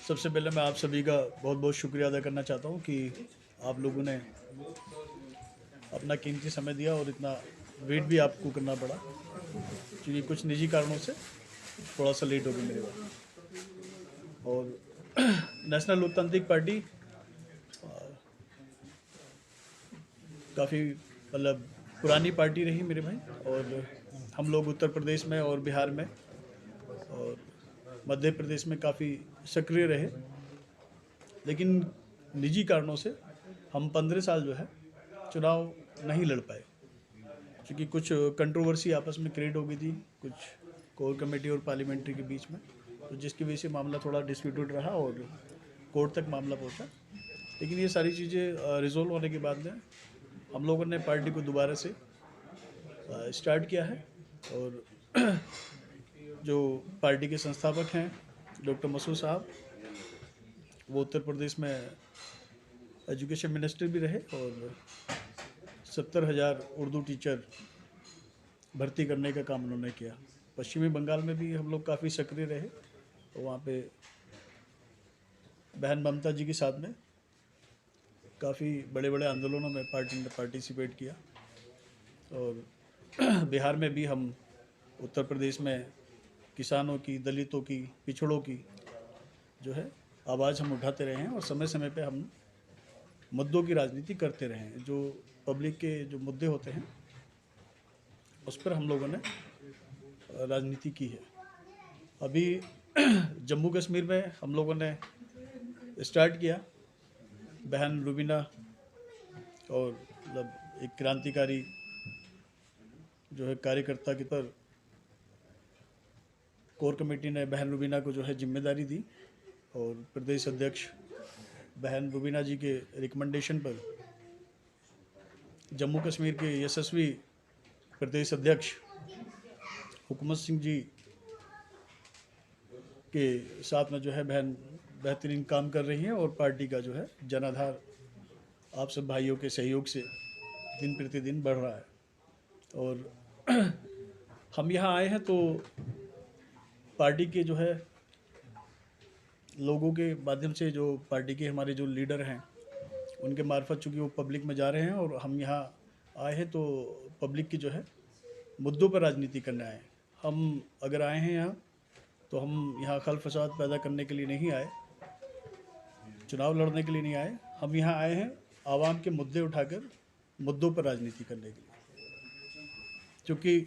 सबसे पहले मैं आप सभी का बहुत बहुत शुक्रिया अदा करना चाहता हूँ कि आप लोगों ने अपना कीमती समय दिया और इतना वेट भी आपको करना पड़ा, क्योंकि कुछ निजी कारणों से थोड़ा सा लेट हो गई मेरे बात। और नेशनल लोकतांत्रिक पार्टी काफ़ी मतलब पुरानी पार्टी रही मेरे भाई, और हम लोग उत्तर प्रदेश में और बिहार में और मध्य प्रदेश में काफ़ी सक्रिय रहे, लेकिन निजी कारणों से हम 15 साल जो है चुनाव नहीं लड़ पाए, क्योंकि कुछ कंट्रोवर्सी आपस में क्रिएट हो गई थी कुछ कोर कमेटी और पार्लियामेंट्री के बीच में, तो जिसकी वजह से मामला थोड़ा डिस्प्यूटेड रहा और कोर्ट तक मामला पहुंचा। लेकिन ये सारी चीज़ें रिजोल्व होने के बाद में हम लोगों ने पार्टी को दोबारा से स्टार्ट किया है। और जो पार्टी के संस्थापक हैं डॉक्टर मसूद साहब, वो उत्तर प्रदेश में एजुकेशन मिनिस्टर भी रहे और 70,000 उर्दू टीचर भर्ती करने का काम उन्होंने किया। पश्चिमी बंगाल में भी हम लोग काफ़ी सक्रिय रहे और वहाँ पे बहन ममता जी के साथ में काफ़ी बड़े बड़े आंदोलनों में पार्टी ने पार्टिसिपेट किया। और बिहार में भी हम उत्तर प्रदेश में किसानों की, दलितों की, पिछड़ों की जो है आवाज़ हम उठाते रहे हैं और समय समय पे हम मुद्दों की राजनीति करते रहे हैं। जो पब्लिक के जो मुद्दे होते हैं उस पर हम लोगों ने राजनीति की है। अभी जम्मू कश्मीर में हम लोगों ने स्टार्ट किया, बहन रुबीना और मतलब एक क्रांतिकारी जो है कार्यकर्ता के पर कोर कमेटी ने बहन रुबीना को जो है जिम्मेदारी दी और प्रदेश अध्यक्ष बहन रुबीना जी के रिकमेंडेशन पर जम्मू कश्मीर के यशस्वी प्रदेश अध्यक्ष हुकूमत सिंह जी के साथ में जो है बहन बेहतरीन काम कर रही हैं और पार्टी का जो है जनाधार आप सब भाइयों के सहयोग से दिन प्रतिदिन बढ़ रहा है। और हम यहाँ आए हैं तो पार्टी के जो है लोगों के माध्यम से, जो पार्टी के हमारे जो लीडर हैं उनके मार्फत, चूँकि वो पब्लिक में जा रहे हैं और हम यहाँ आए हैं तो पब्लिक की जो है मुद्दों पर राजनीति करने आए हैं। हम अगर आए हैं यहाँ तो हम यहाँ खल फसाद पैदा करने के लिए नहीं आए, चुनाव लड़ने के लिए नहीं आए। हम यहाँ आए हैं आवाम के मुद्दे उठाकर मुद्दों पर राजनीति करने के लिए, क्योंकि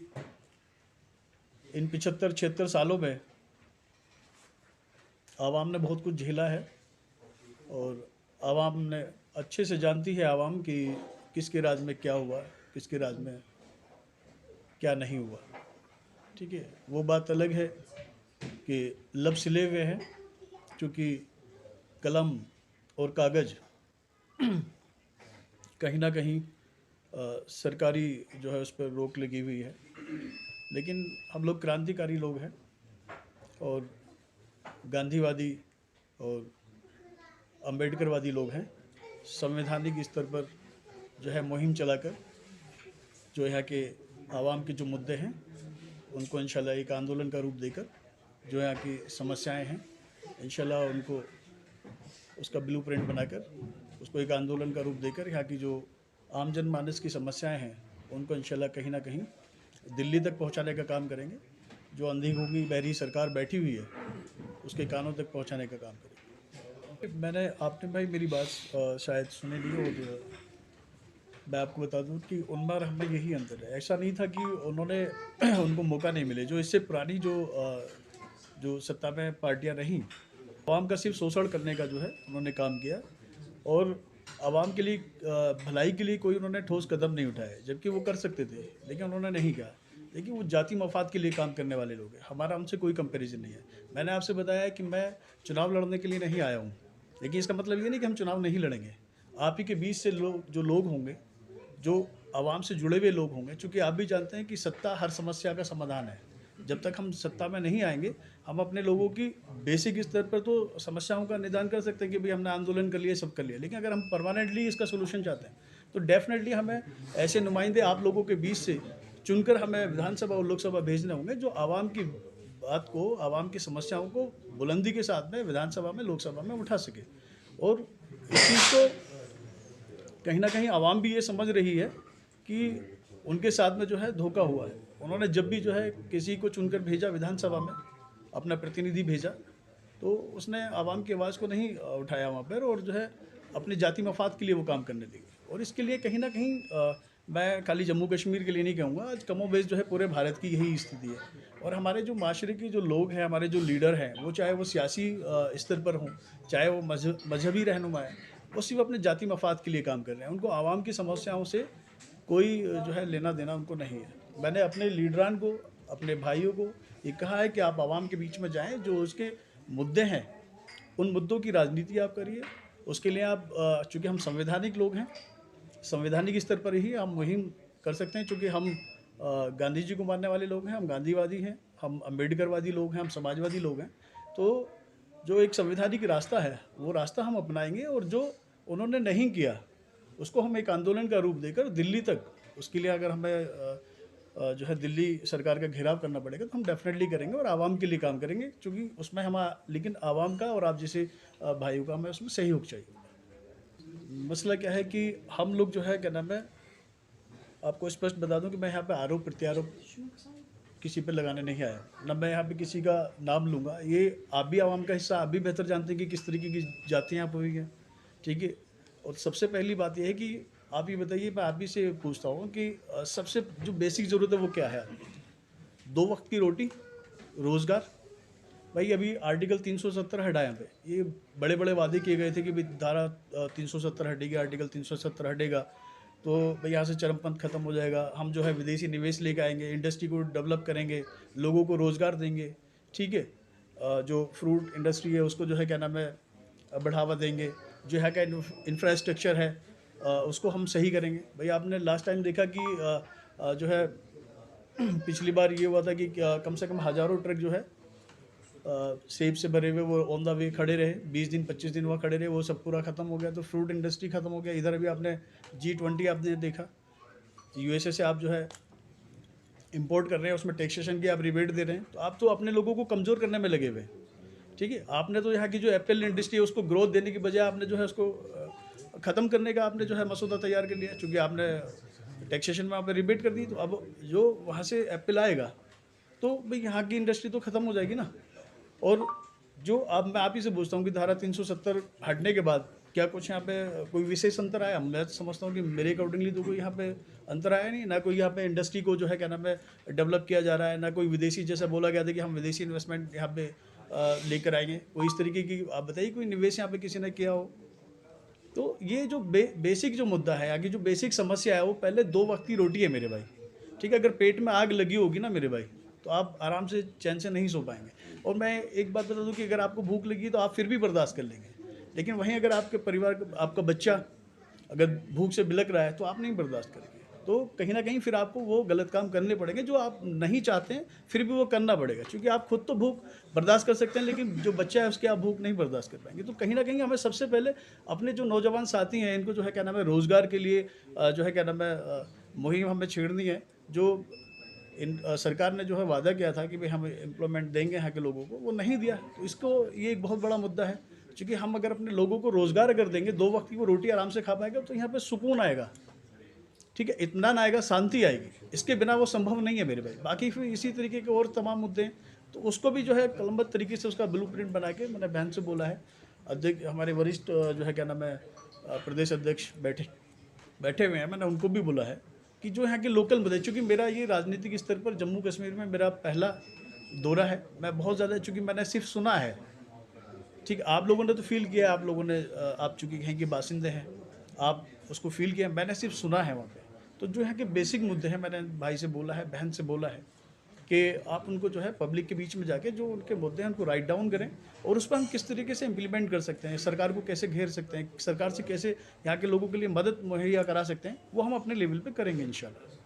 इन 75-76 सालों में आवाम ने बहुत कुछ झेला है और आवाम ने अच्छे से जानती है आवाम कि किसके राज में क्या हुआ, किसके राज में क्या नहीं हुआ। ठीक है, वो बात अलग है कि लब सिले हुए हैं, क्योंकि कलम और कागज़ कहीं ना कहीं सरकारी जो है उस पर रोक लगी हुई है। लेकिन हम लोग क्रांतिकारी लोग हैं और गांधीवादी और अंबेडकरवादी लोग हैं। संवैधानिक स्तर पर जो है मुहिम चलाकर जो यहाँ के आवाम के जो मुद्दे हैं उनको इंशाल्लाह एक आंदोलन का रूप देकर, जो यहाँ की समस्याएं हैं इंशाल्लाह उनको उसका ब्लूप्रिंट बनाकर उसको एक आंदोलन का रूप देकर यहाँ की जो आम जनमानस की समस्याएं हैं उनको इंशाल्लाह कहीं ना कहीं दिल्ली तक पहुँचाने का काम करेंगे। जो अंधी गूंगी बहरी सरकार बैठी हुई है उसके कानों तक पहुँचाने का काम करेंगे। मैंने आपने भाई मेरी बात शायद सुनी ली, और मैं आपको बता दूं कि उन बार हमें यही अंतर है। ऐसा नहीं था कि उन्होंने उनको मौका नहीं मिले। जो इससे पुरानी जो सत्ता में पार्टियां रहीं, आवाम का सिर्फ शोषण करने का जो है उन्होंने काम किया और आवाम के लिए भलाई के लिए कोई उन्होंने ठोस कदम नहीं उठाए, जबकि वो कर सकते थे लेकिन उन्होंने नहीं किया। लेकिन वो जाति मफाद के लिए काम करने वाले लोग हैं, हमारा उनसे कोई कंपैरिजन नहीं है। मैंने आपसे बताया कि मैं चुनाव लड़ने के लिए नहीं आया हूँ, लेकिन इसका मतलब ये नहीं कि हम चुनाव नहीं लड़ेंगे। आप ही के बीच से जो लोग होंगे, जो आवाम से जुड़े हुए लोग होंगे, चूँकि आप भी जानते हैं कि सत्ता हर समस्या का समाधान है। जब तक हम सत्ता में नहीं आएंगे, हम अपने लोगों की बेसिक स्तर पर तो समस्याओं का निदान कर सकते हैं कि भाई हमने आंदोलन कर लिया, सब कर लिया, लेकिन अगर हम परमानेंटली इसका सोल्यूशन चाहते हैं तो डेफिनेटली हमें ऐसे नुमाइंदे आप लोगों के बीच से चुनकर हमें विधानसभा और लोकसभा भेजने होंगे जो आवाम की बात को, आवाम की समस्याओं को बुलंदी के साथ में विधानसभा में, लोकसभा में उठा सके। और इस चीज़ को कहीं ना कहीं आवाम भी ये समझ रही है कि उनके साथ में जो है धोखा हुआ है। उन्होंने जब भी जो है किसी को चुनकर भेजा विधानसभा में, अपना प्रतिनिधि भेजा, तो उसने आवाम की आवाज़ को नहीं उठाया वहाँ पर, और जो है अपनी जाति मफाद के लिए वो काम करने लगे। और इसके लिए कहीं ना कहीं मैं खाली जम्मू कश्मीर के लिए नहीं कहूँगा, आज कमोबेश जो है पूरे भारत की यही स्थिति है। और हमारे जो माशरे के जो लोग हैं, हमारे जो लीडर हैं, वो चाहे वो सियासी स्तर पर हों, चाहे वो मजहबी रहनुमा है, वो सिर्फ अपने जाति मफाद के लिए काम कर रहे हैं। उनको आवाम की समस्याओं से कोई जो है लेना देना उनको नहीं है। मैंने अपने लीडरान को, अपने भाइयों को ये कहा है कि आप आवाम के बीच में जाएं, जो उसके मुद्दे हैं उन मुद्दों की राजनीति आप करिए। उसके लिए आप, चूँकि हम संवैधानिक लोग हैं, संवैधानिक स्तर पर ही हम मुहिम कर सकते हैं, क्योंकि हम गांधी जी को मानने वाले लोग हैं, हम गांधीवादी हैं, हम अम्बेडकरवादी लोग हैं, हम समाजवादी लोग हैं। तो जो एक संवैधानिक रास्ता है वो रास्ता हम अपनाएंगे, और जो उन्होंने नहीं किया उसको हम एक आंदोलन का रूप देकर दिल्ली तक, उसके लिए अगर हमें जो है दिल्ली सरकार का घेराव करना पड़ेगा तो हम डेफिनेटली करेंगे और आवाम के लिए काम करेंगे, क्योंकि उसमें हम लेकिन आवाम का और आप जैसे भाइयों का हमें उसमें सहयोग चाहिए। मसला क्या है कि हम लोग जो है, क्या नाम है, आपको स्पष्ट बता दूं कि मैं यहाँ पे आरोप प्रत्यारोप किसी पे लगाने नहीं आया, ना मैं यहाँ पे किसी का नाम लूँगा। ये आप भी आवाम का हिस्सा, आप भी बेहतर जानते हैं कि किस तरीके की जातियाँ यहाँ पर हुई हैं, ठीक है। और सबसे पहली बात यह है कि आप ये बताइए, मैं आप ही से पूछता हूँ कि सबसे जो बेसिक ज़रूरत है वो क्या है? 2 वक्त की रोटी, रोज़गार। भाई अभी आर्टिकल 370 हटा यहाँ पे, ये बड़े बड़े वादे किए गए थे कि भाई धारा 370 हटेगी, आर्टिकल 370 हटेगा तो भाई यहाँ से चरमपंथ खत्म हो जाएगा, हम जो है विदेशी निवेश लेके आएंगे, इंडस्ट्री को डेवलप करेंगे, लोगों को रोज़गार देंगे, ठीक है। जो फ्रूट इंडस्ट्री है उसको जो है, क्या नाम है, बढ़ावा देंगे, जो है का इंफ्रास्ट्रक्चर है उसको हम सही करेंगे। भाई आपने लास्ट टाइम देखा कि जो है पिछली बार ये हुआ था कि कम से कम हज़ारों ट्रक जो है सेब से भरे हुए वो ऑन द वे खड़े रहे, 20 दिन 25 दिन वहाँ खड़े रहे, वो सब पूरा ख़त्म हो गया। तो फ्रूट इंडस्ट्री ख़त्म हो गया। इधर अभी आपने G20 आपने देखा, USA से आप जो है इंपोर्ट कर रहे हैं, उसमें टैक्सेशन की आप रिबेट दे रहे हैं, तो आप तो अपने लोगों को कमज़ोर करने में लगे हुए, ठीक है। आपने तो यहाँ की जो एप्पल इंडस्ट्री है उसको ग्रोथ देने की बजाय आपने जो है उसको ख़त्म करने का आपने जो है मसौदा तैयार कर लिया, क्योंकि आपने टैक्सेशन में आप रिबेट कर दी। तो अब जो वहाँ से एप्पल आएगा तो भाई यहाँ की इंडस्ट्री तो ख़त्म हो जाएगी ना। और जो अब मैं आप ही से पूछता हूँ कि धारा 370 हटने के बाद क्या कुछ यहाँ पे कोई विशेष अंतर आया? मैं समझता हूँ कि मेरे अकॉर्डिंगली तो कोई यहाँ पे अंतर आया नहीं, ना कोई यहाँ पे इंडस्ट्री को जो है, क्या नाम है, डेवलप किया जा रहा है, ना कोई विदेशी, जैसा बोला गया था कि हम विदेशी इन्वेस्टमेंट यहाँ पे लेकर आएंगे, कोई इस तरीके की आप बताइए कोई निवेश यहाँ पे किसी ने किया हो? तो ये जो बेसिक जो मुद्दा है, आगे जो बेसिक समस्या है, वो पहले 2 वक्त की रोटी है मेरे भाई, ठीक है। अगर पेट में आग लगी होगी ना मेरे भाई, तो आप आराम से चैन से नहीं सो पाएंगे। और मैं एक बात बता दूं कि अगर आपको भूख लगी तो आप फिर भी बर्दाश्त कर लेंगे, लेकिन वहीं अगर आपके परिवार, आपका बच्चा अगर भूख से बिलक रहा है तो आप नहीं बर्दाश्त करेंगे। तो कहीं ना कहीं फिर आपको वो गलत काम करने पड़ेंगे जो आप नहीं चाहते हैं, फिर भी वो करना पड़ेगा, क्योंकि आप खुद तो भूख बर्दाश्त कर सकते हैं, लेकिन जो बच्चा है उसके आप भूख नहीं बर्दाश्त कर पाएंगे। तो कहीं ना कहीं हमें सबसे पहले अपने जो नौजवान साथी हैं इनको जो है, क्या नाम है, रोज़गार के लिए जो है, क्या नाम है, मुहिम हमें छेड़नी है। जो सरकार ने जो है वादा किया था कि भाई हम एम्प्लॉयमेंट देंगे यहाँ के लोगों को, वो नहीं दिया। तो इसको ये एक बहुत बड़ा मुद्दा है, क्योंकि हम अगर अपने लोगों को रोज़गार अगर देंगे, 2 वक्त की वो रोटी आराम से खा पाएगा, तो यहाँ पे सुकून आएगा, ठीक है, इत्मीनान आएगा, शांति आएगी। इसके बिना वो संभव नहीं है मेरे भाई। बाकी फिर इसी तरीके के और तमाम मुद्दे हैं, तो उसको भी जो है कलमबद्ध तरीके से उसका ब्लूप्रिंट बना के मैंने बहन से बोला है। अध्यक्ष हमारे वरिष्ठ जो है, क्या नाम है, प्रदेश अध्यक्ष बैठे हुए हैं, मैंने उनको भी बोला है कि जो यहाँ के लोकल मुद्दे, चूँकि मेरा ये राजनीतिक स्तर पर जम्मू कश्मीर में मेरा पहला दौरा है, मैं बहुत ज़्यादा, चूँकि मैंने सिर्फ सुना है, ठीक, आप लोगों ने तो फील किया, आप लोगों ने, आप चूँकि कहीं के बासिंदे हैं, आप उसको फील किया, मैंने सिर्फ सुना है वहाँ पे। तो जो यहाँ के बेसिक मुद्दे हैं, मैंने भाई से बोला है, बहन से बोला है कि आप उनको जो है पब्लिक के बीच में जाके जो उनके मुद्दे हैं उनको राइट डाउन करें, और उस पर हम किस तरीके से इम्प्लीमेंट कर सकते हैं, सरकार को कैसे घेर सकते हैं, सरकार से कैसे यहाँ के लोगों के लिए मदद मुहैया करा सकते हैं, वो हम अपने लेवल पे करेंगे इंशाल्लाह।